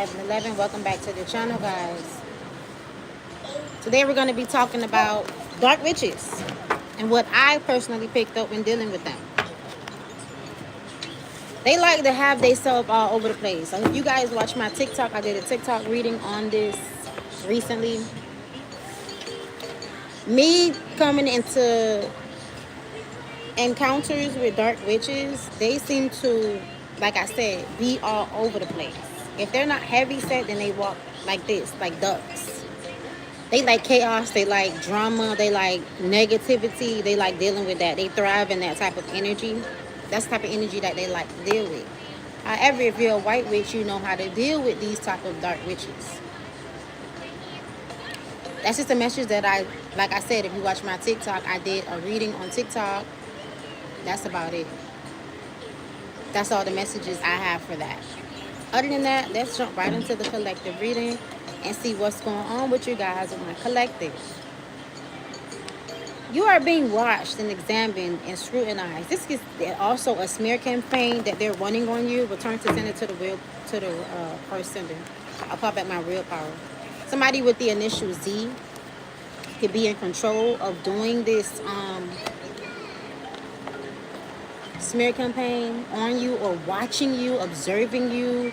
1111. Welcome back to the channel, guys. Today we're going to be talking about dark witches and what I personally picked up when dealing with them. They like to have themselves all over the place. So if you guys watch my TikTok, I did a TikTok reading on this recently. Me coming into encounters with dark witches, they seem to, like I said, be all over the place. If they're not heavy set, then they walk like this, like ducks. They like chaos, they like drama, they like negativity, they like dealing with that. They thrive in that type of energy. That's the type of energy that they like to deal with. However, if you're a white witch, you know how to deal with these type of dark witches. That's just a message that like I said, if you watch my TikTok, I did a reading on TikTok. That's about it. That's all the messages I have for that. Other than that, let's jump right into the collective reading and see what's going on with you guys with my collective. You are being watched and examined and scrutinized. This is also a smear campaign that they're running on you. Return to sender to the first sender. I'll pop back my real power. Somebody with the initial Z could be in control of doing this smear campaign on you, or watching you, observing you,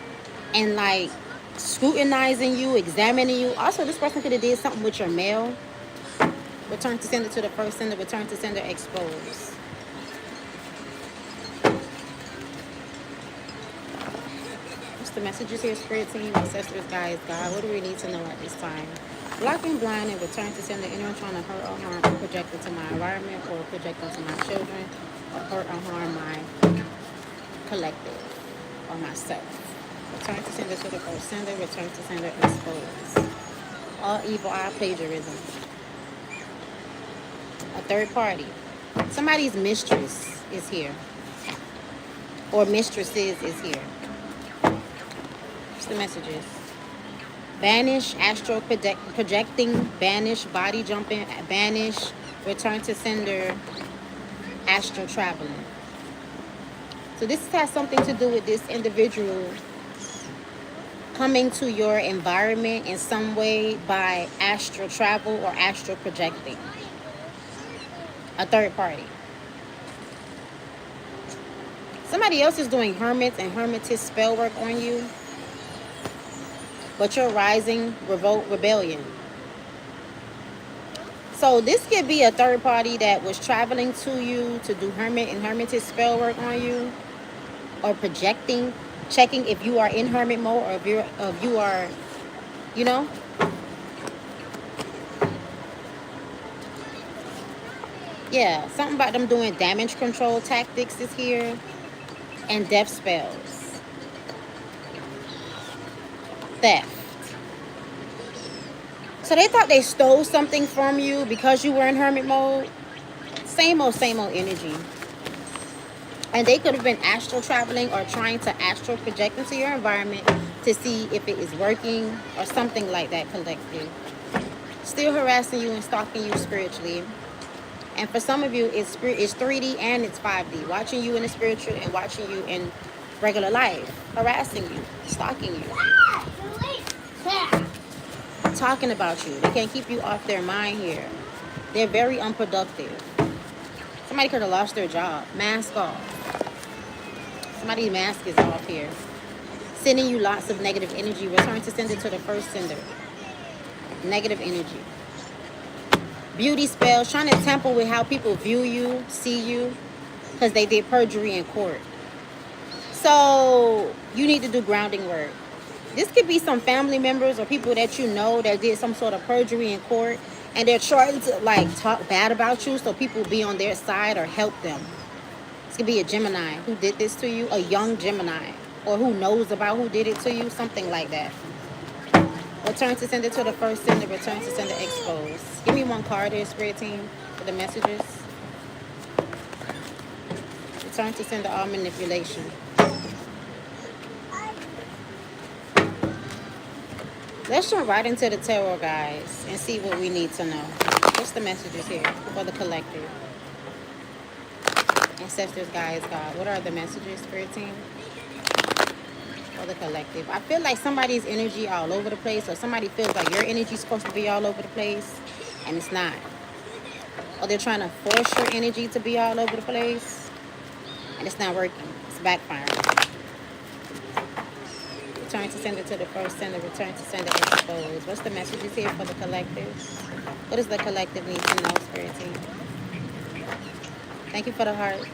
and like scrutinizing you, examining you. Also, this person could have did something with your mail. Return to sender to the first sender. Return to sender exposed. What's the messages here, spirit team, ancestors, guides, God? What do we need to know at this time? Blocking, blind, and return to sender. Anyone trying to hurt or harm or project into my environment, or project onto my children, or hurt or harm my collective or myself. Return to sender to the first sender. Return to sender exposed. All evil eye plagiarism. A third party. Somebody's mistress is here, or mistresses is here. What's the messages? Banish, astral projecting, banish, body jumping, banish, return to sender, astral traveling. So this has something to do with this individual coming to your environment in some way by astral travel or astral projecting. A third party. Somebody else is doing hermits and hermitess spell work on you, but you're rising, revolt, rebellion. So this could be a third party that was traveling to you to do hermit and hermitess spell work on you, or projecting, checking if you are in hermit mode, or if you are, you know. Yeah, something about them doing damage control tactics is here, and death spells. Theft. So they thought they stole something from you because you were in hermit mode. Same old energy. And they could have been astral traveling or trying to astral project into your environment to see if it is working or something like that, collective. Still harassing you and stalking you spiritually. And for some of you, it's 3D and it's 5D. Watching you in the spiritual and watching you in regular life. Harassing you, stalking you. Talking about you. They can't keep you off their mind here. They're very unproductive. Somebody could have lost their job. Mask off. Somebody's mask is off here. Sending you lots of negative energy. Return to sender to the first sender. Negative energy. Beauty spells, trying to tamper with how people view you, see you, because they did perjury in court. So you need to do grounding work. This could be some family members or people that you know that did some sort of perjury in court, and they're trying to like talk bad about you so people be on their side or help them. This could be a Gemini who did this to you, a young Gemini, or who knows about who did it to you, something like that. Return to sender to the first sender. Return to sender exposed. Give me one card there, spirit team, for the messages. Return to sender all manipulation. Let's jump right into the tarot, guys, and see what we need to know. What's the messages here for the collective? Ancestors, guides, God. What are the messages, spirit team? for the collective. I feel like somebody's energy all over the place, or somebody feels like your energy is supposed to be all over the place, and it's not. Or they're trying to force your energy to be all over the place, and it's not working. It's backfiring. Return to sender to the first sender. Return to sender exposed. What's the messages here for the collective? What does the collective need to know, Spirit team? Thank you for the hearts.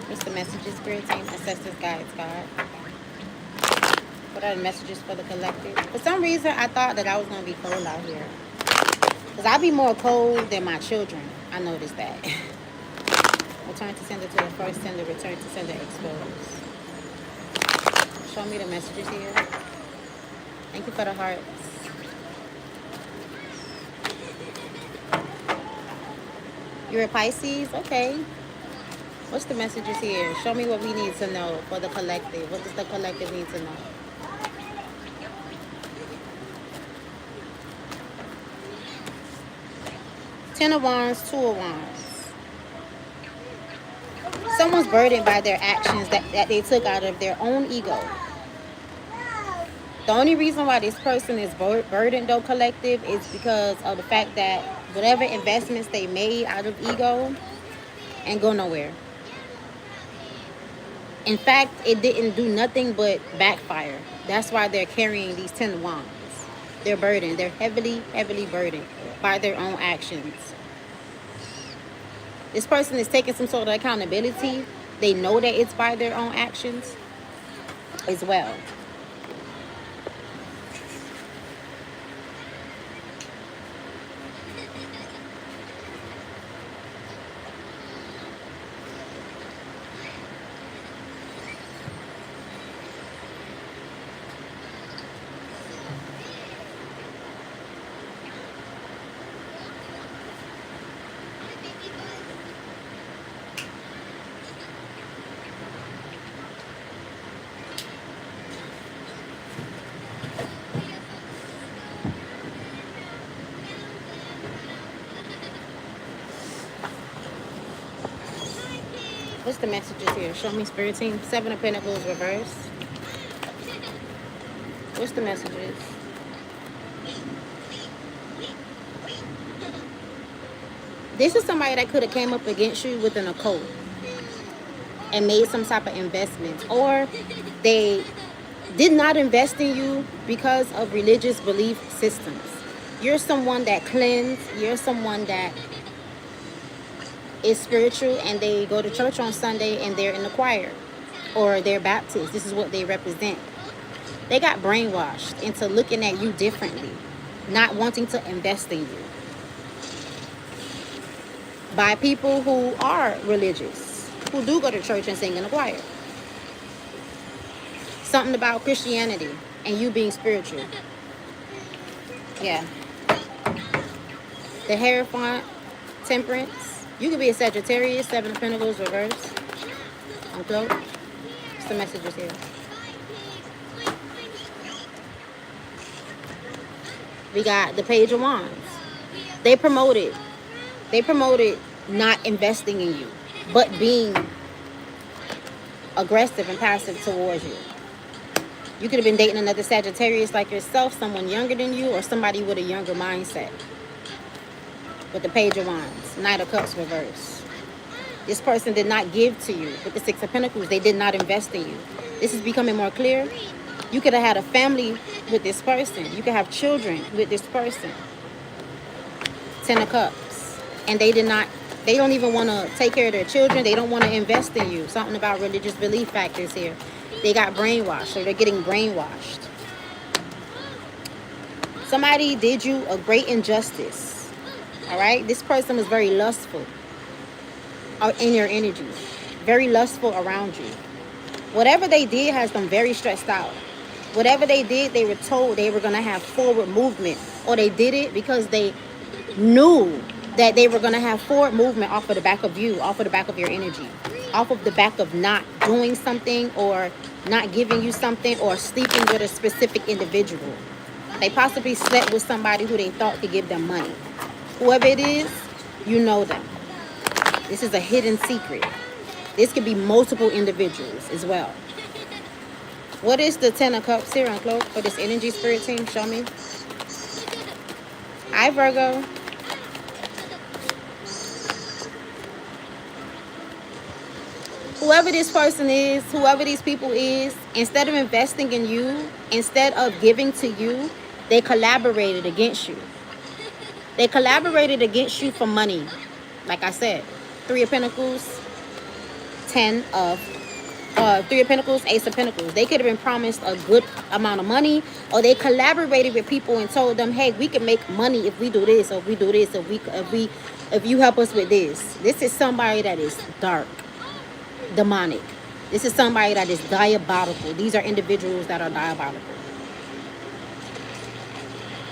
What's the messages, Spirit team? Ancestors, guides, God. What are the messages for the collective? For some reason, I thought that I was going to be cold out here. Because I be more cold than my children. I noticed that. Return to sender to the first sender. Return to sender exposed. Show me the messages here. Thank you for the hearts. You're a Pisces? Okay. What's the messages here? Show me what we need to know for the collective. What does the collective need to know? Ten of Wands, Two of Wands. Someone's burdened by their actions that they took out of their own ego. The only reason why this person is burdened, though, collective, is because of the fact that whatever investments they made out of ego ain't go nowhere. In fact, it didn't do nothing but backfire. That's why they're carrying these 10 of Wands. They're burdened. They're heavily, heavily burdened by their own actions. This person is taking some sort of accountability. They know that it's by their own actions as well. What's the messages here? Show me, Spirit team. Seven of Pentacles reverse. What's the messages? This is somebody that could have came up against you with an occult and made some type of investment, or they did not invest in you because of religious belief systems. You're someone that cleansed. You're someone that is spiritual, and they go to church on Sunday and they're in the choir, or they're Baptist. This is what they represent. They got brainwashed into looking at you differently, not wanting to invest in you by people who are religious, who do go to church and sing in the choir. Something about Christianity and you being spiritual. Yeah. The Hierophant, Temperance. You could be a Sagittarius, Seven of Pentacles reverse. Uncloak. What's the messages here? We got the Page of Wands. They promoted not investing in you, but being aggressive and passive towards you. You could have been dating another Sagittarius like yourself, someone younger than you, or somebody with a younger mindset. With the Page of Wands, Knight of Cups reverse. This person did not give to you. With the Six of Pentacles, they did not invest in you. This is becoming more clear. You could have had a family with this person. You could have children with this person. Ten of Cups. And they don't even want to take care of their children. They don't want to invest in you. Something about religious belief factors here. They got brainwashed, or they're getting brainwashed. Somebody did you a great injustice. All right, this person was very lustful in your energy, very lustful around you. Whatever they did has them very stressed out. Whatever they did, they were told they were going to have forward movement, or they did it because they knew that they were going to have forward movement off of the back of you, off of the back of your energy, off of the back of not doing something, or not giving you something, or sleeping with a specific individual. They possibly slept with somebody who they thought could give them money. Whoever it is, you know them. This is a hidden secret. This could be multiple individuals as well. What is the Ten of Cups here on cloak for this energy spirit team? Show me. Hi, Virgo. Whoever this person is, whoever these people is, instead of investing in you, instead of giving to you, they collaborated against you. They collaborated against you for money. Like I said, Three of Pentacles, Three of Pentacles, Ace of Pentacles. They could have been promised a good amount of money, or they collaborated with people and told them, hey, we can make money if we do this, or if we do this, if you help us with this. This is somebody that is dark, demonic. This is somebody that is diabolical. These are individuals that are diabolical.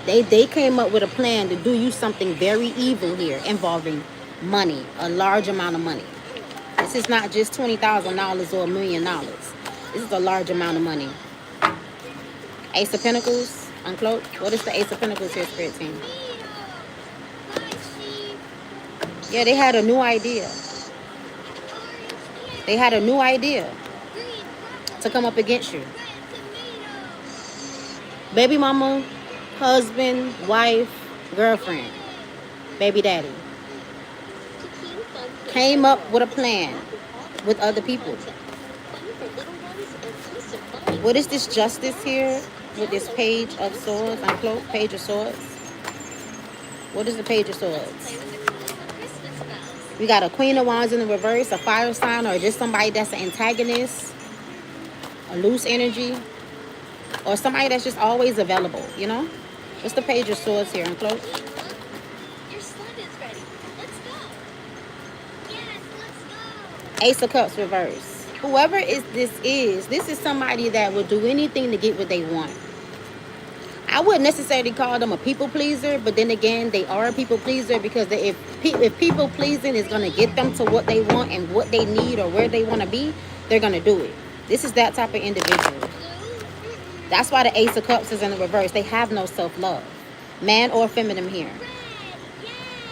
They came up with a plan to do you something very evil here, involving money, a large amount of money. This is not just $20,000 or $1 million. This is a large amount of money. Ace of Pentacles, uncloak. What is the Ace of Pentacles here, spirit team? Yeah, they had a new idea. They had a new idea to come up against you. Baby mama, husband, wife, girlfriend, baby daddy came up with a plan with other people. What is this justice here with this Page of Swords? Uncloak, Page of Swords. What is the Page of Swords? We got a Queen of Wands in the reverse, a fire sign, or just somebody that's an antagonist, a loose energy, or somebody that's just always available, you know? What's the Page of Swords here, Uncloak? Ace of Cups reverse. Whoever this is somebody that will do anything to get what they want. I wouldn't necessarily call them a people pleaser, but then again, they are a people pleaser because if people pleasing is going to get them to what they want and what they need or where they want to be, they're going to do it. This is that type of individual. That's why the Ace of Cups is in the reverse. They have no self-love. Man or feminine here.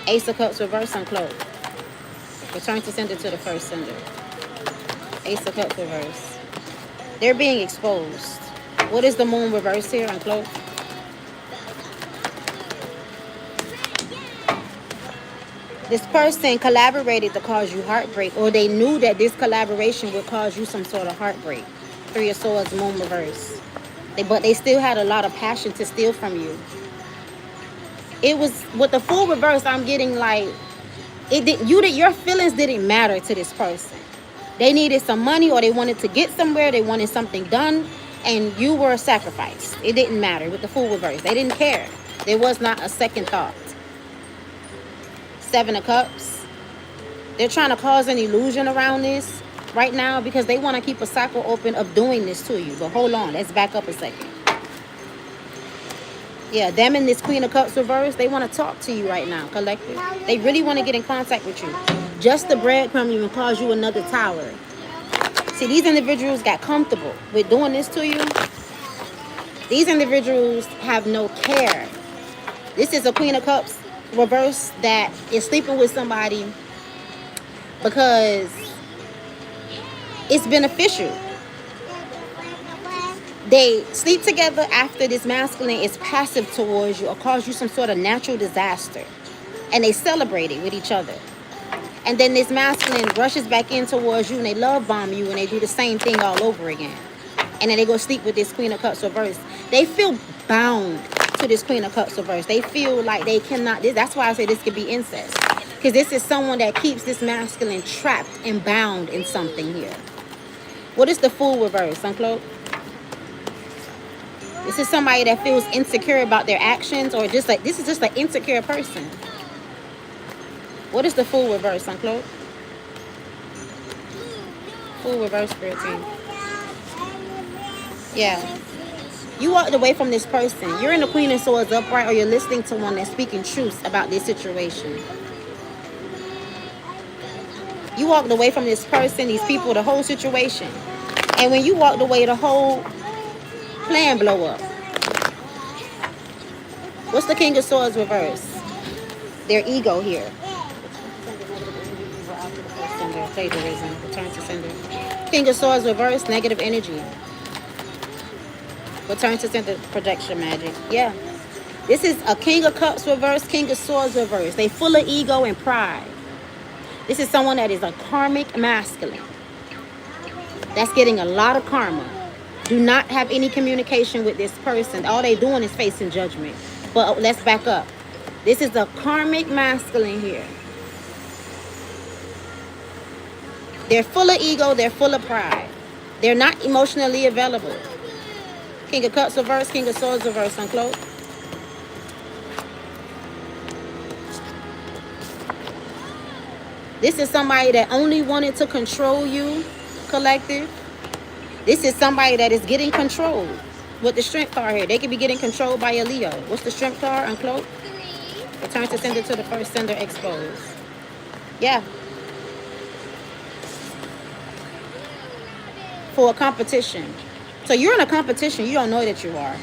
Ace of Cups reverse, uncloak. Return to sender to the first sender. Ace of Cups reverse. They're being exposed. What is the Moon reverse here, uncloak? This person collaborated to cause you heartbreak, or they knew that this collaboration would cause you some sort of heartbreak. Three of Swords, Moon reverse. But they still had a lot of passion to steal from you. It was, with the Fool reverse, I'm getting like, your feelings didn't matter to this person. They needed some money, or they wanted to get somewhere, they wanted something done, and you were a sacrifice. It didn't matter with the Fool reverse. They didn't care. There was not a second thought. Seven of Cups. They're trying to cause an illusion around this right now because they want to keep a cycle open of doing this to you. But hold on, let's back up a second. Yeah, them and this Queen of Cups reverse, they want to talk to you right now, collective. They really want to get in contact with you. Just to breadcrumb you and cause you another tower. See, these individuals got comfortable with doing this to you. These individuals have no care. This is a Queen of Cups reverse that is sleeping with somebody because it's beneficial. They sleep together after this masculine is passive towards you or cause you some sort of natural disaster. And they celebrate it with each other. And then this masculine rushes back in towards you and they love bomb you and they do the same thing all over again. And then they go sleep with this Queen of Cups reverse. They feel bound to this Queen of Cups reverse. They feel like they cannot. That's why I say this could be incest. Because this is someone that keeps this masculine trapped and bound in something here. What is the Fool reverse, Uncloak? This is somebody that feels insecure about their actions, or just like, this is just an insecure person. What is the Fool reverse, Uncloak? Fool reverse, spirit team. Yeah. You walked away from this person. You're in the Queen of Swords upright, or you're listening to one that's speaking truth about this situation. You walked away from this person, these people, the whole situation. And when you walked away, the whole plan blow up. What's the King of Swords reverse? Their ego here. Plagiarism. Return to sender. King of Swords reverse, negative energy. Return to center, projection magic. Yeah. This is a King of Cups reverse, King of Swords reverse. They full of ego and pride. This is someone that is a karmic masculine. That's getting a lot of karma. Do not have any communication with this person. All they doing is facing judgment. But let's back up. This is a karmic masculine here. They're full of ego. They're full of pride. They're not emotionally available. King of Cups reverse, King of Swords reverse, uncloak. This is somebody that only wanted to control you, collective. This is somebody that is getting controlled. With the Strength card here, they could be getting controlled by a Leo. What's the Strength card? Uncloak. Return to sender to the first sender exposed. Yeah. For a competition. So you're in a competition. You don't know that you are.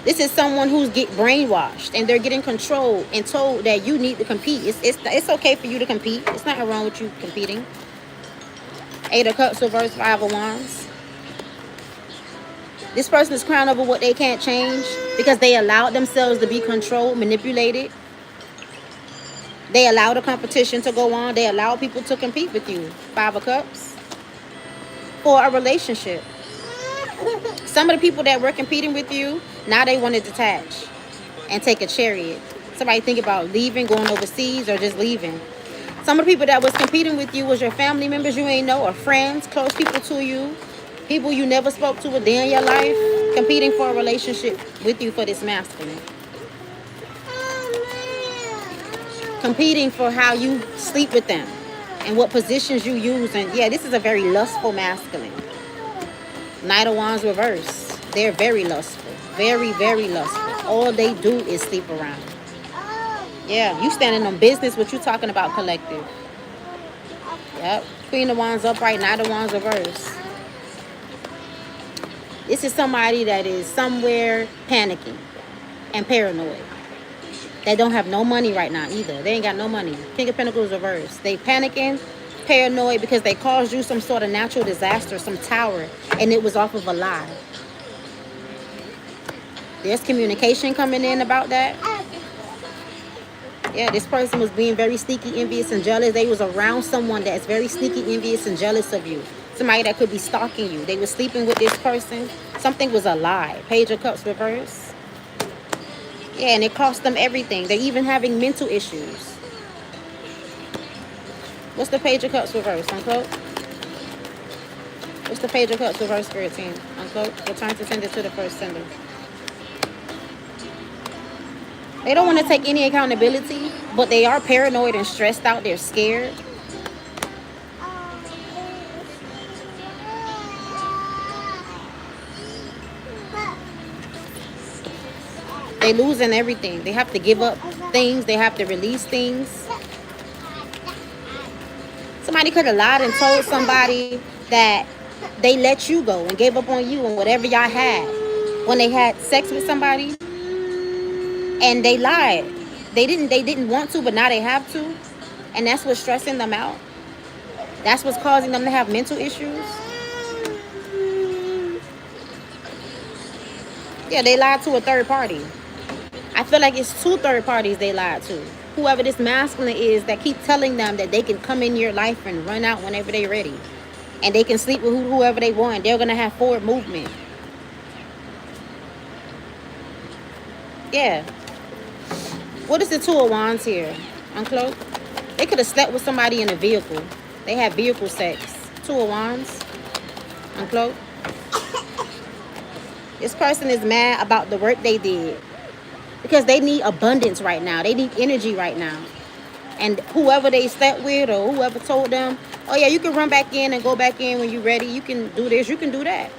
This is someone who's get brainwashed and they're getting controlled and told that you need to compete. It's okay for you to compete. It's nothing wrong with you competing. 8 of Cups reverse, 5 of Wands. This person is crying over what they can't change because they allowed themselves to be controlled, manipulated. They allowed a competition to go on. They allowed people to compete with you. 5 of Cups. For a relationship. Some of the people that were competing with you, now they want to detach and take a chariot. Somebody think about leaving, going overseas, or just leaving. Some of the people that was competing with you was your family members you ain't know, or friends, close people to you, people you never spoke to a day in your life, competing for a relationship with you for this masculine. Competing for how you sleep with them and what positions you use. And yeah, this is a very lustful masculine. Knight of Wands reverse. They're very lustful. Very, very lustful. All they do is sleep around. Yeah, you standing on business. What you talking about, collective? Yep. Queen of Wands upright. Knight of Wands reverse. This is somebody that is somewhere panicking and paranoid. They don't have no money right now either. They ain't got no money. King of Pentacles reverse. They panicking, paranoid because they caused you some sort of natural disaster, some tower, and it was off of a lie. There's communication coming in about that. Yeah, this person was being very sneaky, envious, and jealous. They was around someone that's very sneaky, envious, and jealous of you. Somebody that could be stalking you. They were sleeping with this person. Something was a lie. Page of Cups reverse. Yeah, and it cost them everything. They're even having mental issues. What's the Page of Cups reverse? Uncloak. What's the Page of Cups reverse, Spirit team? Uncloak. Return to sender to the first sender. They don't want to take any accountability, but they are paranoid and stressed out. They're scared. They losing everything. They have to give up things. They have to release things. Somebody could have lied and told somebody that they let you go and gave up on you and whatever y'all had when they had sex with somebody. And they lied. They didn't want to, but now they have to. And that's what's stressing them out. That's what's causing them to have mental issues. Yeah, they lied to a third party. I feel like it's 2 third parties they lied to. Whoever this masculine is that keep telling them that they can come in your life and run out whenever they're ready. And they can sleep with whoever they want. They're going to have forward movement. Yeah. What is the 2 of Wands here? Uncloak. They could have slept with somebody in a vehicle. They had vehicle sex. 2 of Wands. Uncloak. This person is mad about the work they did. Because they need abundance right now. They need energy right now. And whoever they slept with or whoever told them, oh yeah, you can run back in and go back in when you're ready. You can do this. You can do that.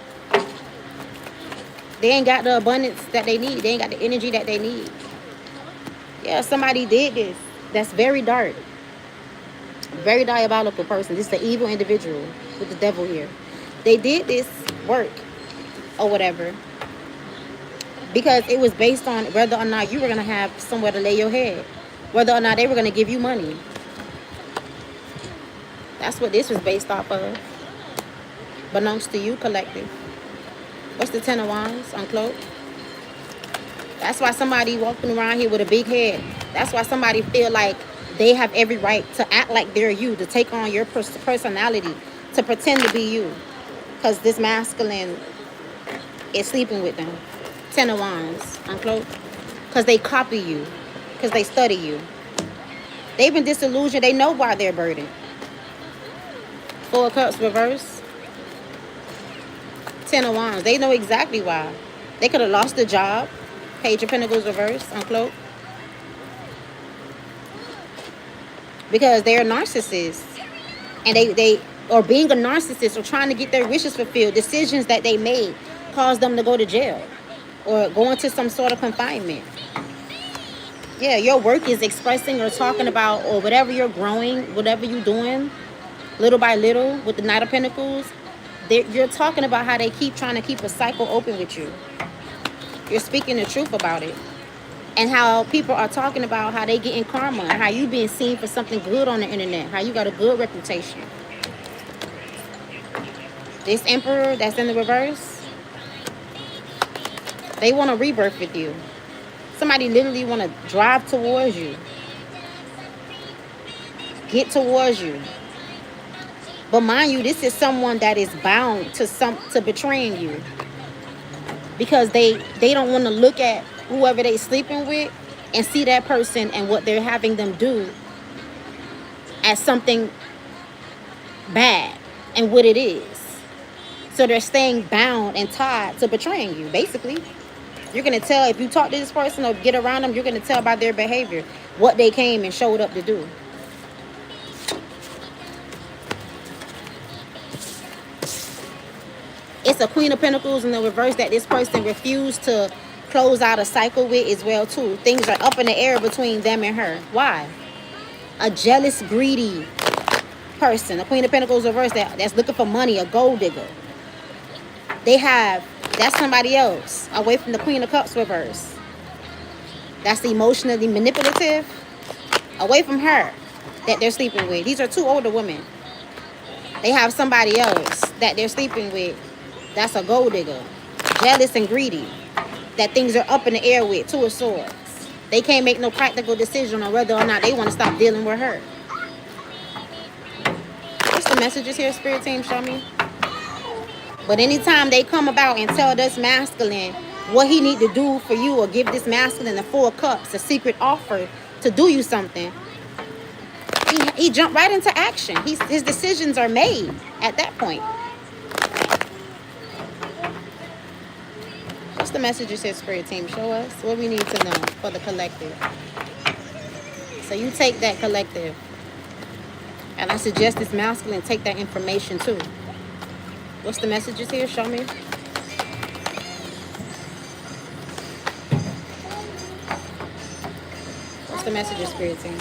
They ain't got the abundance that they need. They ain't got the energy that they need. Yeah, somebody did this. That's very dark. Very diabolical person. This is the evil individual with the devil here. They did this work or whatever because it was based on whether or not you were going to have somewhere to lay your head. Whether or not they were going to give you money. That's what this was based off of. Belongs to you, collective. What's the Ten of Wands? Uncloak. That's why somebody walking around here with a big head. That's why somebody feel like they have every right to act like they're you, to take on your personality, to pretend to be you. Because this masculine is sleeping with them. Ten of Wands. Uncloak. Because they copy you. Because they study you. They've been disillusioned. They know why they're burdened. Four of Cups reverse. Ten of Wands. They know exactly why. They could have lost the job. Page of Pentacles reverse. Uncloak. Because they're narcissists. And they or being a narcissist or trying to get their wishes fulfilled, decisions that they made caused them to go to jail or go into some sort of confinement. Yeah, your work is expressing or talking about, or whatever you're growing, whatever you're doing, little by little with the Knight of Pentacles, you're talking about how they keep trying to keep a cycle open with you. You're speaking the truth about it. And how people are talking about how they getting karma and how you being seen for something good on the internet, how you got a good reputation. This Emperor that's in the reverse, they want a rebirth with you. Somebody literally want to drive towards you, get towards you. But mind you, this is someone that is bound to betraying you, because they don't want to look at whoever they sleeping with and see that person and what they're having them do as something bad and what it is. So they're staying bound and tied to betraying you, basically. You're going to tell, if you talk to this person or get around them, you're going to tell by their behavior what they came and showed up to do. It's a Queen of Pentacles in the reverse that this person refused to close out a cycle with as well, too. Things are up in the air between them and her. Why? A jealous, greedy person. A Queen of Pentacles reverse that's looking for money, a gold digger. That's somebody else away from the Queen of Cups reverse. That's emotionally manipulative, away from her that they're sleeping with. These are two older women. They have somebody else that they're sleeping with. That's a gold digger, jealous and greedy, that things are up in the air with. Two of Swords. They can't make no practical decision on whether or not they want to stop dealing with her. What's the messages here, Spirit Team? Show me. But anytime they come about and tell this masculine what he need to do for you, or give this masculine the Four of Cups, a secret offer to do you something, he jumped right into action. His decisions are made at that point. What's the messages here, Spirit Team? Show us what we need to know for the collective. So you take that collective, and I suggest this masculine take that information too. What's the messages here? Show me. What's the messages, Spirit Team?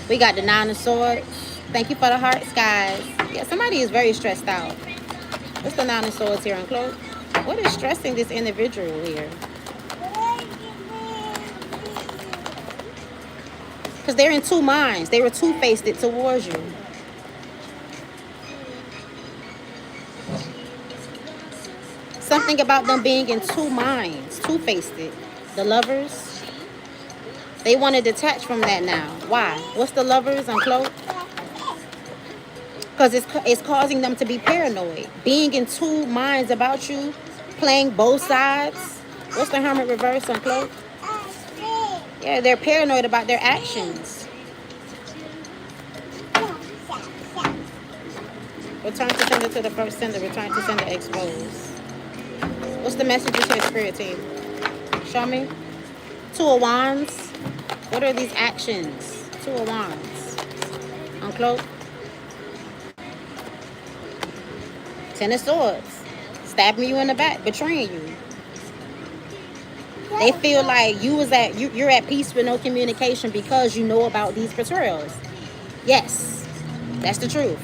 We got the Nine of Swords. Thank you for the hearts, guys. Yeah, somebody is very stressed out. What's the Nine of Swords here, Uncloak? What is stressing this individual here? Because they're in two minds. They were two-faced towards you. Something about them being in two minds, two-faced. The Lovers, they want to detach from that now. Why? What's the Lovers, Uncloak? Because it's causing them to be paranoid. Being in two minds about you, playing both sides. What's the Hermit reverse, Uncloak? Yeah, they're paranoid about their actions. Return to sender to the first sender. Return to sender exposed. What's the messages here, Spirit Team? Show me. Two of Wands. What are these actions? Two of Wands. Uncloak. Ten of Swords. Stabbing you in the back. Betraying you. They feel like you're at peace with no communication because you know about these betrayals. Yes. That's the truth.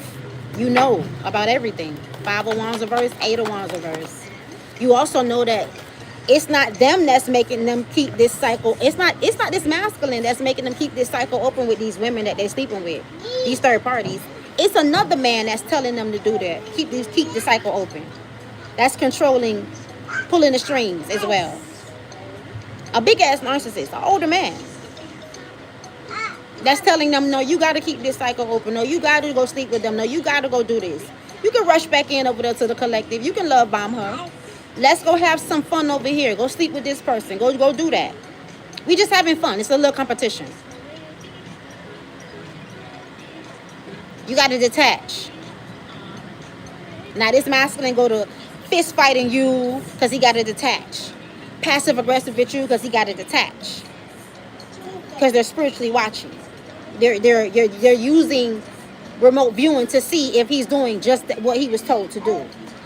You know about everything. Five of Wands reverse. Eight of Wands reverse. You also know that it's not them that's making them keep this cycle. It's not this masculine that's making them keep this cycle open with these women that they're sleeping with, these third parties. It's another man that's telling them to do that. Keep the cycle open. That's controlling pulling the strings as well. A big ass narcissist, an older man. That's telling them, no, you got to keep this cycle open. No, you got to go sleep with them. No, you got to go do this. You can rush back in over there to the collective. You can love bomb her. Let's go have some fun over here. Go sleep with this person. Go do that. We just having fun. It's a little competition. You got to detach. Now this masculine go to fist fighting you because he got to detach. Passive aggressive with you because he got to detach. Because they're spiritually watching. They're using remote viewing to see if he's doing just what he was told to do.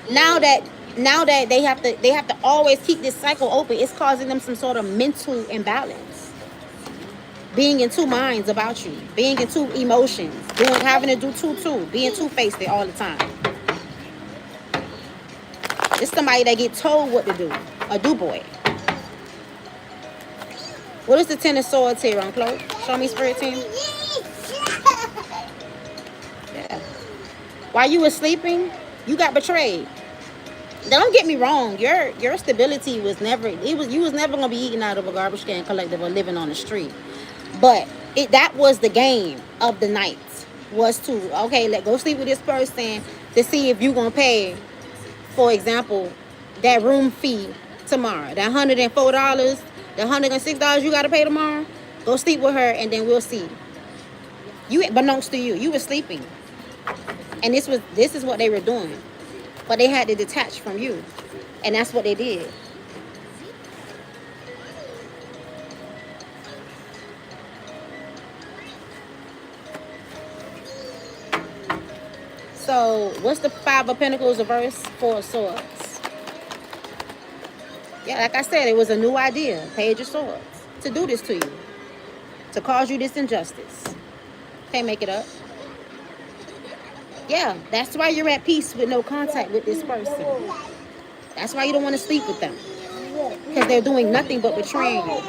Now that they have to always keep this cycle open, it's causing them some sort of mental imbalance. Being in two minds about you, being in two emotions, having to do two, being two-faced all the time. It's somebody that get told what to do, a do boy. What is the Ten of Swords here on Chloe? Show me, spirit team. Yeah. While you were sleeping, you got betrayed. Don't get me wrong. Your stability was never. You was never gonna be eating out of a garbage can collective or living on the street. But that was the game of the night. Was to go sleep with this person to see if you gonna pay, for example, that room fee tomorrow. That $104. The $106 you gotta pay tomorrow, go sleep with her and then we'll see. You belongs to you. You were sleeping. And this is what they were doing. But they had to detach from you. And that's what they did. So what's the Five of Pentacles reverse? Four of Swords. Yeah, like I said, it was a new idea, Page of Swords, to do this to you, to cause you this injustice. Can't make it up. Yeah, that's why you're at peace with no contact with this person. That's why you don't want to sleep with them, because they're doing nothing but betraying you.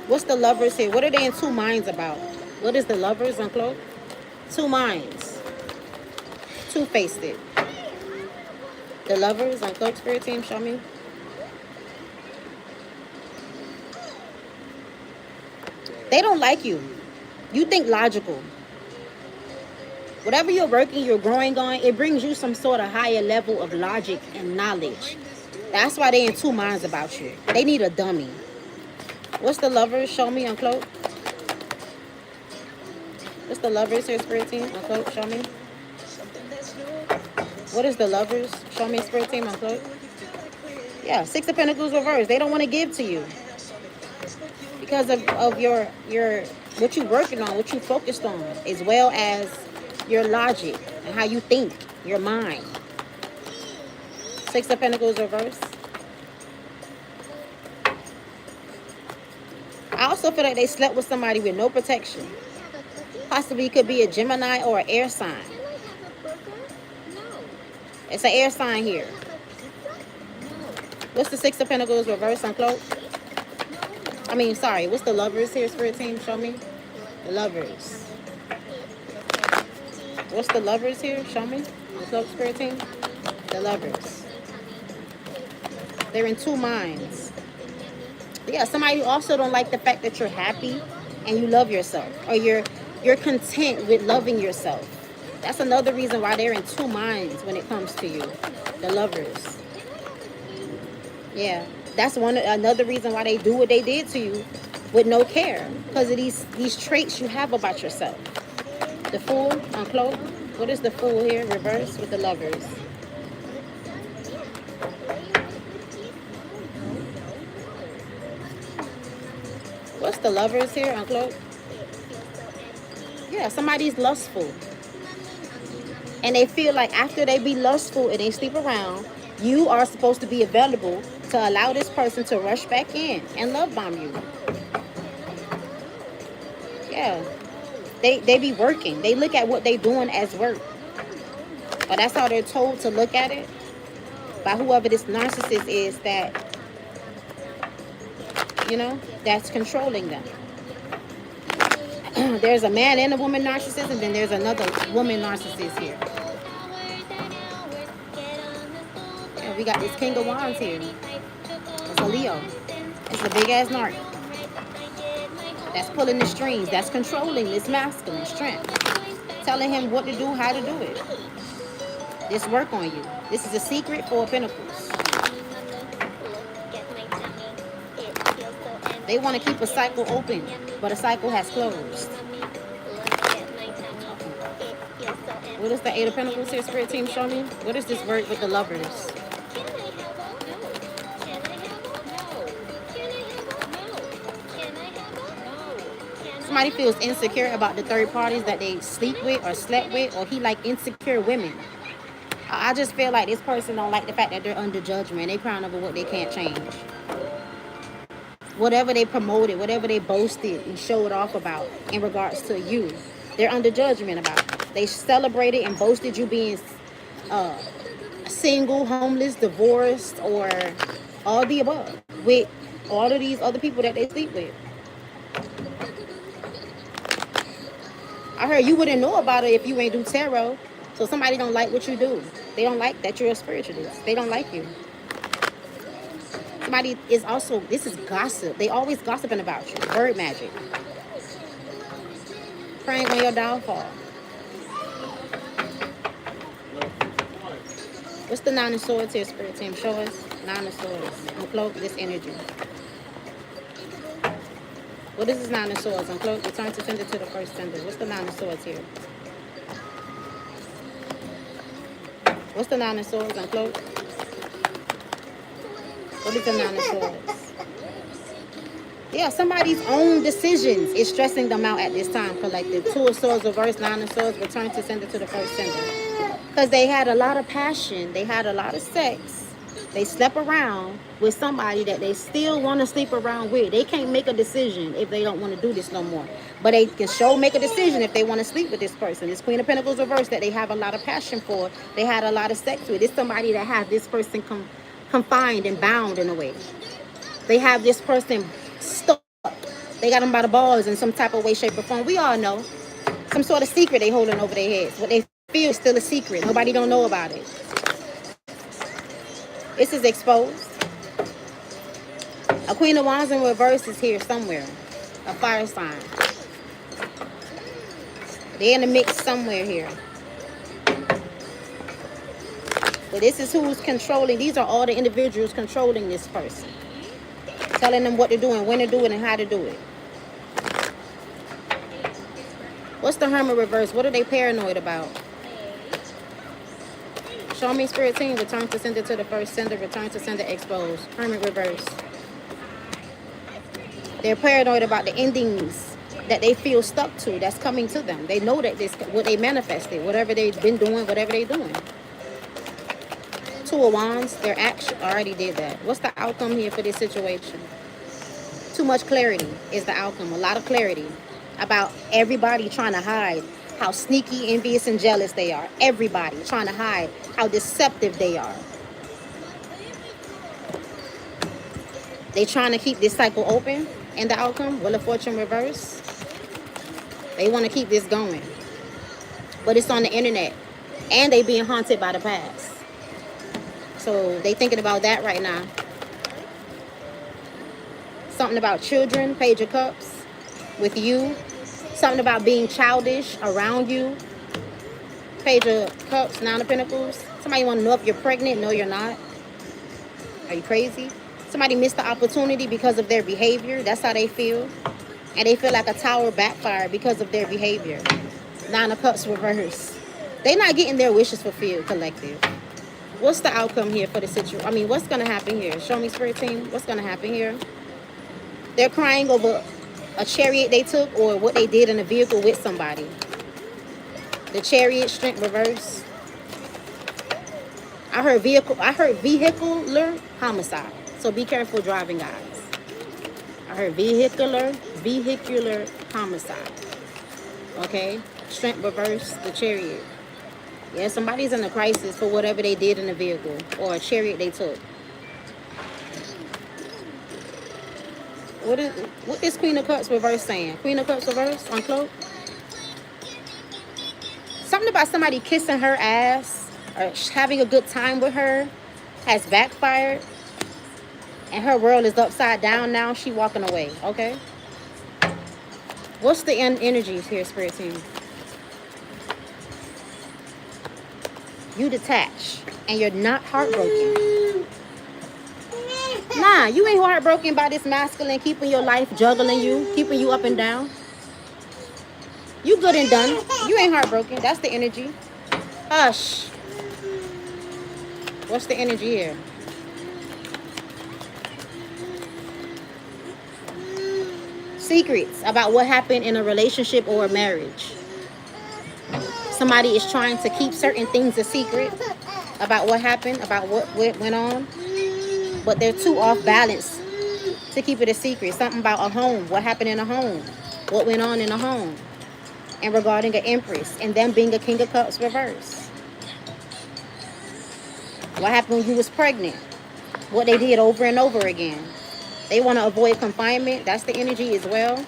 What's the Lovers here? What are they in two minds about? What is the Lovers on Cloak? Two minds. Two-faced it. The Lovers on Cloak, spirit team, show me. They don't like you. You think logical. Whatever you're working, you're growing on, it brings you some sort of higher level of logic and knowledge. That's why they're in two minds about you. They need a dummy. What's the Lovers? Show me on Cloak. What's the Lovers here, spirit team? On Cloak, show me. What is the Lovers? Show me, spirit team, on Cloak. Yeah, Six of Pentacles reversed. They don't want to give to you. Because of your what you're working on, what you focused on, as well as your logic and how you think, your mind. Six of Pentacles reversed. I also feel like they slept with somebody with no protection. Possibly could be a Gemini or an air sign. It's an air sign here. What's the Six of Pentacles reverse on Cloak? What's the Lovers here, spirit team? Show me. The Lovers. What's the Lovers here? Show me. The Cloak, spirit team. The Lovers. They're in two minds. Yeah, somebody who also don't like the fact that you're happy and you love yourself, or you're content with loving yourself. That's another reason why they're in two minds when it comes to you. The Lovers. Yeah, that's another reason why they do what they did to you with no care, because of these traits you have about yourself. The Fool on Cloak. What is the Fool here? Reverse with the Lovers. What's the Lovers here on Cloak? Yeah, somebody's lustful. And they feel like after they be lustful and they sleep around, you are supposed to be available to allow this person to rush back in and love bomb you. Yeah. They be working. They look at what they doing as work. But that's how they're told to look at it by whoever this narcissist is that, that's controlling them. There's a man and a woman narcissist, and then there's another woman narcissist here. Yeah. So we got this King of Wands here. It's a Leo. It's a big ass narc that's pulling the strings, that's controlling this masculine strength, telling him what to do, how to do it. This work on you. This is a secret, Four of Pentacles. They want to keep a cycle open, but a cycle has closed. What is the Eight of Pentacles here, Spirit Team? Show me. What is this word with the Lovers? Somebody feels insecure about the third parties that they sleep with or slept with, or he like insecure women. I just feel like this person don't like the fact that they're under judgment. They crying over what they can't change. Whatever they promoted, whatever they boasted and showed off about in regards to you, they're under judgment about it. They celebrated and boasted you being single, homeless, divorced, or all the above with all of these other people that they sleep with. I heard you wouldn't know about it if you ain't do tarot. So somebody don't like what you do. They don't like that you're a spiritualist. They don't like you. Somebody is also, this is gossip. They always gossiping about you. Word magic. Praying on your downfall. What's the Nine of Swords here, Spirit Team? Show us. Nine of Swords. Uncloak this energy. What is this Nine of Swords? Uncloak. Return to sender to the first sender. What's the Nine of Swords here? What's the Nine of Swords? Uncloak. What is the Nine of Swords? Yeah, somebody's own decisions is stressing them out at this time, collective. Two of Swords reverse, Nine of Swords, return to sender to the first sender. Because they had a lot of passion. They had a lot of sex. They slept around with somebody that they still want to sleep around with. They can't make a decision if they don't want to do this no more. But they can make a decision if they want to sleep with this person. This Queen of Pentacles reverse that they have a lot of passion for. They had a lot of sex with. It's somebody that has this person confined and bound in a way. They have this person stuck. They got them by the balls in some type of way, shape, or form. We all know. Some sort of secret they holding over their heads. What they feel is still a secret. Nobody don't know about it. This is exposed. A Queen of Wands in reverse is here somewhere. A fire sign. They're in the mix somewhere here. But this is who's controlling. These are all the individuals controlling this person. Telling them what to do and when to do it and how to do it. What's the Hermit reverse? What are they paranoid about? Show me, Spirit Team. Return to sender to the first sender. Return to sender exposed. Hermit reverse. They're paranoid about the endings that they feel stuck to, that's coming to them. They know that this, what they manifested, whatever they've been doing, whatever they're doing. Two of Wands, their action already did that. What's the outcome here for this situation? Too much clarity is the outcome. A lot of clarity about everybody trying to hide how sneaky, envious, and jealous they are. Everybody trying to hide how deceptive they are. They trying to keep this cycle open. And the outcome, Wheel of Fortune reverse. They want to keep this going. But it's on the internet. And they being haunted by the past. So they thinking about that right now. Something about children, Page of Cups, with you. Something about being childish around you. Page of Cups, Nine of Pentacles. Somebody want to know if you're pregnant. No, you're not. Are you crazy? Somebody missed the opportunity because of their behavior. That's how they feel. And they feel like a tower backfired because of their behavior. Nine of Cups reverse. They're not getting their wishes fulfilled, collective. What's the outcome here for the situation? I mean, what's going to happen here? Show me, Spirit Team. What's going to happen here? They're crying over a chariot they took or what they did in a vehicle with somebody. The Chariot, Strength reverse. I heard vehicular homicide. So be careful driving, guys. I heard vehicular homicide. Okay? Strength reverse, the Chariot. Yeah, somebody's in a crisis for whatever they did in the vehicle or a chariot they took. What is Queen of Cups reverse saying? Queen of Cups reverse, uncloak. Something about somebody kissing her ass or having a good time with her. has backfired, and her world is upside down now. She walking away. Okay. What's the energies here, Spirit Team? You detach, and you're not heartbroken. Nah, you ain't heartbroken by this masculine keeping your life, juggling you, keeping you up and down. You good and done. You ain't heartbroken. That's the energy. Hush. What's the energy here? Secrets about what happened in a relationship or a marriage. Somebody is trying to keep certain things a secret about what happened, about what went on, but they're too off balance to keep it a secret. Something about a home, what happened in a home, what went on in a home, and regarding an Empress, and them being a King of Cups reverse. What happened when you was pregnant, what they did over and over again. They want to avoid confinement. That's the energy as well.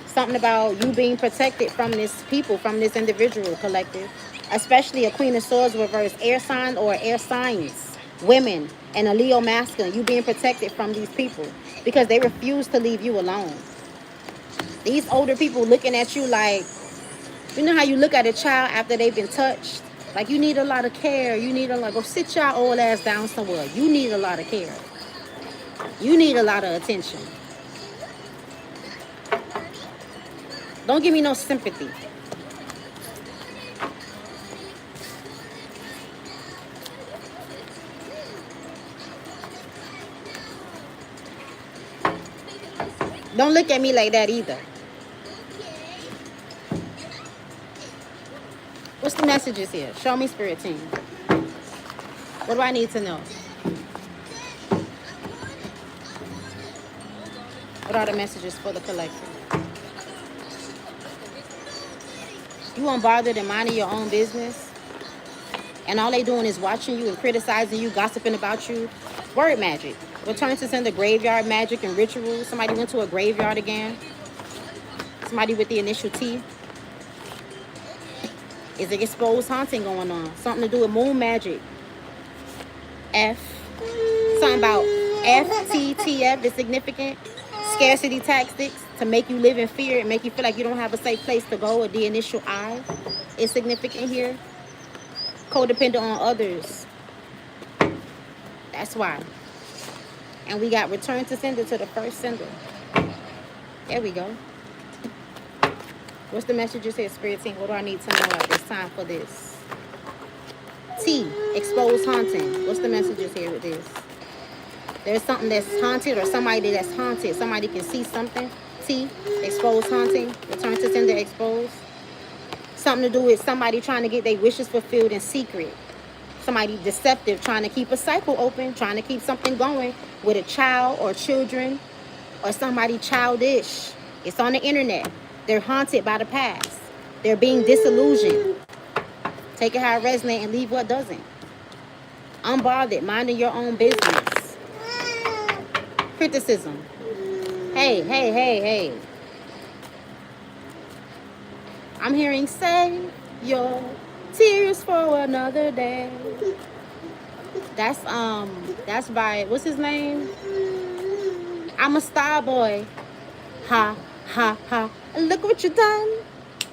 Something about you being protected from this people, from this individual collective, especially a Queen of Swords reverse, air sign or air signs, women, and a Leo masculine. You being protected from these people because they refuse to leave you alone. These older people looking at you like, you know how you look at a child after they've been touched? Like, you need a lot of care. You need a lot. Go sit your old ass down somewhere. You need a lot of care. You need a lot of attention. Don't give me no sympathy. Don't look at me like that either. What's the messages here? Show me, Spirit Team. What do I need to know? What are the messages for the collective? You unbothered and minding your own business, and all they doing is watching you and criticizing you, gossiping about you. Word magic. Return to send the graveyard magic and rituals. Somebody went to a graveyard again. Somebody with the initial T. Is it exposed haunting going on? Something to do with moon magic. F. Something about FTTF is significant. Scarcity tactics to make you live in fear and make you feel like you don't have a safe place to go. Or the initial I is significant here. Codependent on others. That's why. And we got return to sender to the first sender. There we go. What's the messages here, Spirit Team? What do I need to know at this time for this? T, exposed haunting. What's the messages here with this? There's something that's haunted or somebody that's haunted. Somebody can see something. T, exposed haunting. Return to sender, exposed. Something to do with somebody trying to get their wishes fulfilled in secret. Somebody deceptive, trying to keep a cycle open, trying to keep something going with a child or children or somebody childish. It's on the internet. They're haunted by the past. They're being disillusioned. Take it how it resonates and leave what doesn't. Unbothered, minding your own business. Criticism. Hey. I'm hearing save your tears for another day. That's by, what's his name? I'm a star boy. Ha. Look what you done.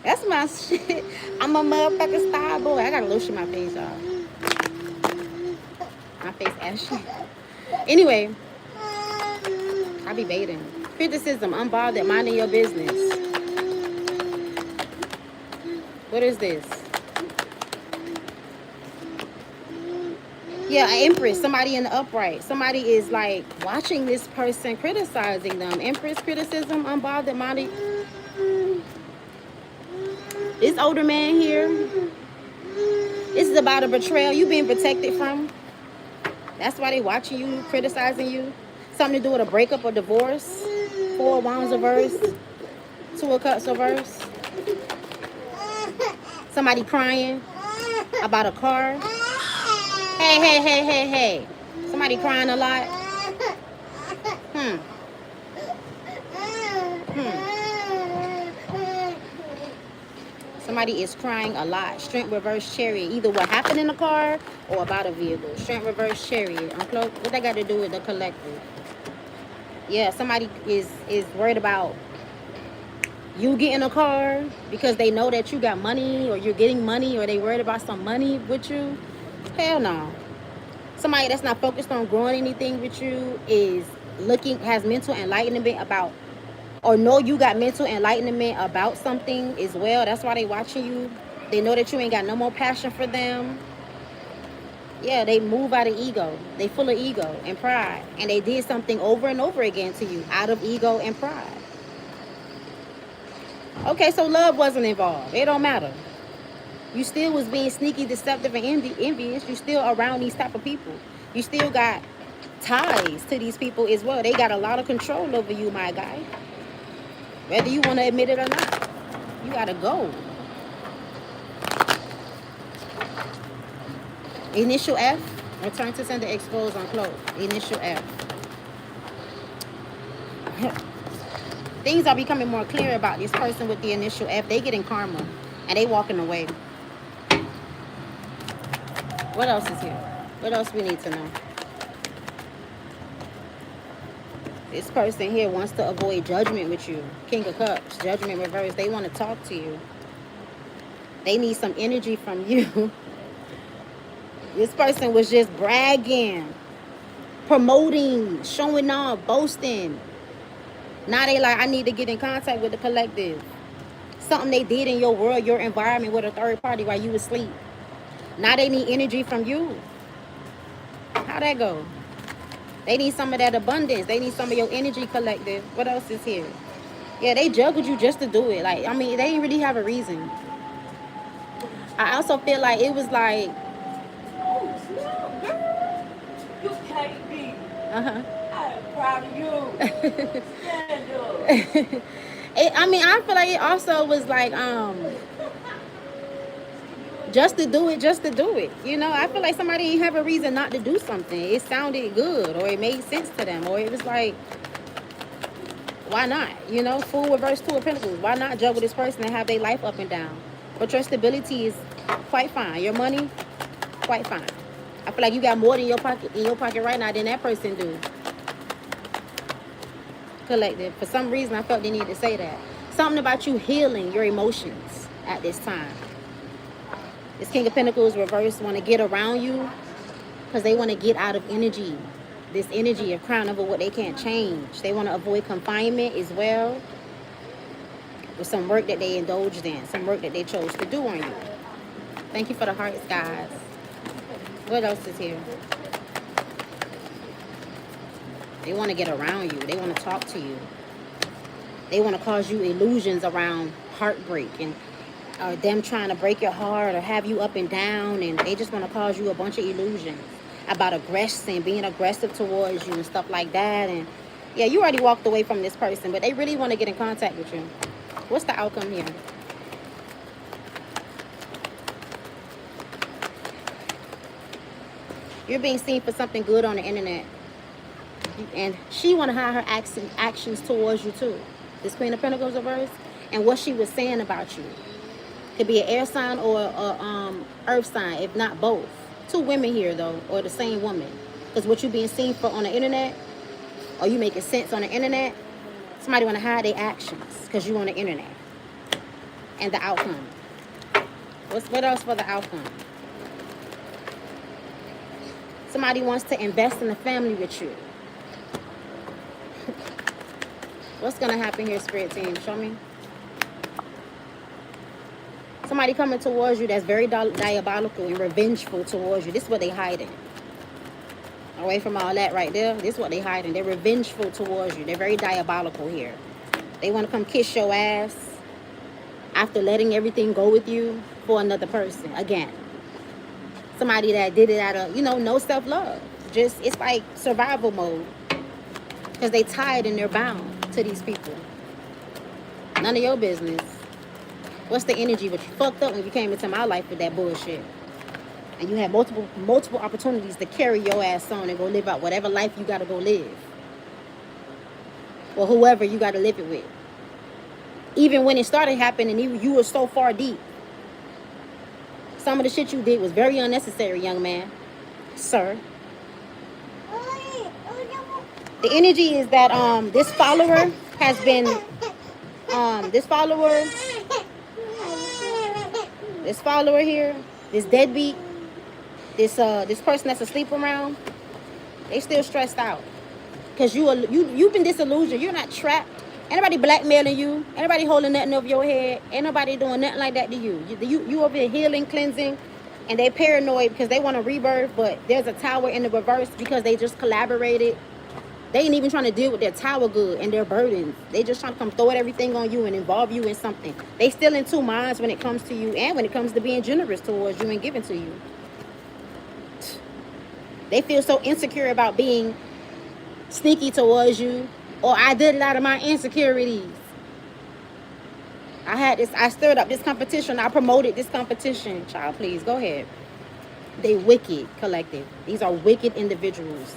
That's my shit. I'm a motherfucking star boy. I gotta lotion my face, y'all. My face ashy. Anyway, I be baiting. Criticism, unbothered, minding your business. What is this? Yeah, an Empress, somebody in the upright. Somebody is like watching this person, criticizing them. Empress, criticism, unbothered, minding. This older man here, this is about a betrayal you being protected from. That's why they watching you, criticizing you. Something to do with a breakup or divorce. 4 of Wands reverse. 2 of Cups reverse. Somebody crying about a car. Hey. Somebody crying a lot. Somebody is crying a lot. Strength reverse chariot. Either what happened in the car or about a vehicle. Strength reverse chariot. Uncloak. What they got to do with the collective? Yeah, somebody is worried about you getting a car because they know that you got money, or you're getting money, or they worried about some money with you. Hell no. Somebody that's not focused on growing anything with you is has mental enlightenment about, or know you got mental enlightenment about something as well. That's why they watching you. They know that you ain't got no more passion for them. Yeah, they move out of ego. They full of ego and pride. And they did something over and over again to you out of ego and pride. Okay, so love wasn't involved. It don't matter. You still was being sneaky, deceptive, and envious. You still around these type of people. You still got ties to these people as well. They got a lot of control over you, my guy. Whether you want to admit it or not. You gotta go. Initial F. Return to sender, expose, unclose. Initial F. Things are becoming more clear about this person with the initial F. They getting karma. And they walking away. What else is here? What else we need to know? This person here wants to avoid judgment with you. King of Cups, judgment reverse. They want to talk to you. They need some energy from you. This person was just bragging, promoting, showing off, boasting. Now they like, I need to get in contact with the collective. Something they did in your world, your environment with a third party while you was asleep. Now they need energy from you. How'd that go? They need some of that abundance. They need some of your energy, collective. What else is here? Yeah, they juggled you just to do it. Like, I mean, they didn't really have a reason. I also feel like it was like, oh, snap, girl. You can't be. uh-huh. I'm proud of you. Stand up. I mean, I feel like it also was like, just to do it, just to do it. You know, I feel like somebody didn't have a reason not to do something. It sounded good, or it made sense to them, or it was like, why not? You know, Fool reverse Two of Pentacles. Why not juggle this person and have their life up and down? But your stability is quite fine. Your money, quite fine. I feel like you got more in your pocket right now than that person do. Collective. For some reason, I felt they needed to say that. Something about you healing your emotions at this time. This King of Pentacles reverse want to get around you because they want to get out of energy. This energy of crying over what they can't change. They want to avoid confinement as well. With some work that they indulged in. Some work that they chose to do on you. Thank you for the hearts, guys. What else is here? They want to get around you. They want to talk to you. They want to cause you illusions around heartbreak and them trying to break your heart or have you up and down, and they just want to cause you a bunch of illusions about aggression, being aggressive towards you and stuff like that. And yeah, you already walked away from this person, but they really want to get in contact with you. What's the outcome here? You're being seen for something good on the internet, and she want to hide her actions towards you too. This Queen of Pentacles reverse, and what she was saying about you. Could be an air sign or a earth sign, if not both. Two women here though, or the same woman. Because what you being seen for on the internet, or you making sense on the internet, somebody want to hide their actions because you on the internet. And the outcome. What else for the outcome? Somebody wants to invest in a family with you. What's gonna happen here, Spirit Team? Show me. Somebody coming towards you that's very diabolical and revengeful towards you. This is what they hiding. Away from all that right there, this is what they hiding. They're revengeful towards you. They're very diabolical here. They want to come kiss your ass after letting everything go with you for another person again. Somebody that did it out of, no self-love. Just, it's like survival mode. Because they tired and they're bound to these people. None of your business. What's the energy? But you fucked up when you came into my life with that bullshit. And you had multiple opportunities to carry your ass on and go live out whatever life you got to go live. Or whoever you got to live it with. Even when it started happening, you were so far deep. Some of the shit you did was very unnecessary, young man, sir. The energy is that this follower has been this follower here, this deadbeat, this person that's asleep around, they still stressed out because you've been disillusioned. You're not trapped. Anybody blackmailing you? Anybody holding nothing over your head? Ain't nobody doing nothing like that to you. You over here healing, cleansing, and they paranoid because they want a rebirth, but there's a tower in the reverse because they just collaborated. They ain't even trying to deal with their tower good and their burdens. They just trying to come throw everything on you and involve you in something. They still in two minds when it comes to you and when it comes to being generous towards you and giving to you. They feel so insecure about being sneaky towards you, or I did it out of my insecurities. I stirred up this competition. I promoted this competition. Child, please, go ahead. They wicked collective. These are wicked individuals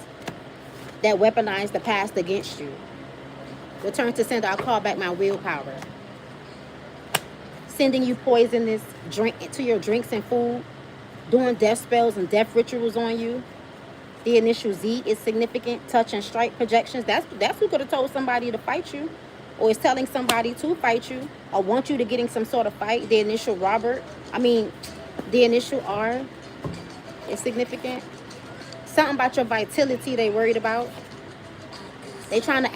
that weaponize the past against you. Return to sender, I'll call back my willpower. Sending you poisonous drink to your drinks and food. Doing death spells and death rituals on you. The initial Z is significant. Touch and strike projections. That's who could have told somebody to fight you. Or is telling somebody to fight you. Or want you to get in some sort of fight. The initial the initial R is significant. Something about your vitality they worried about. They trying to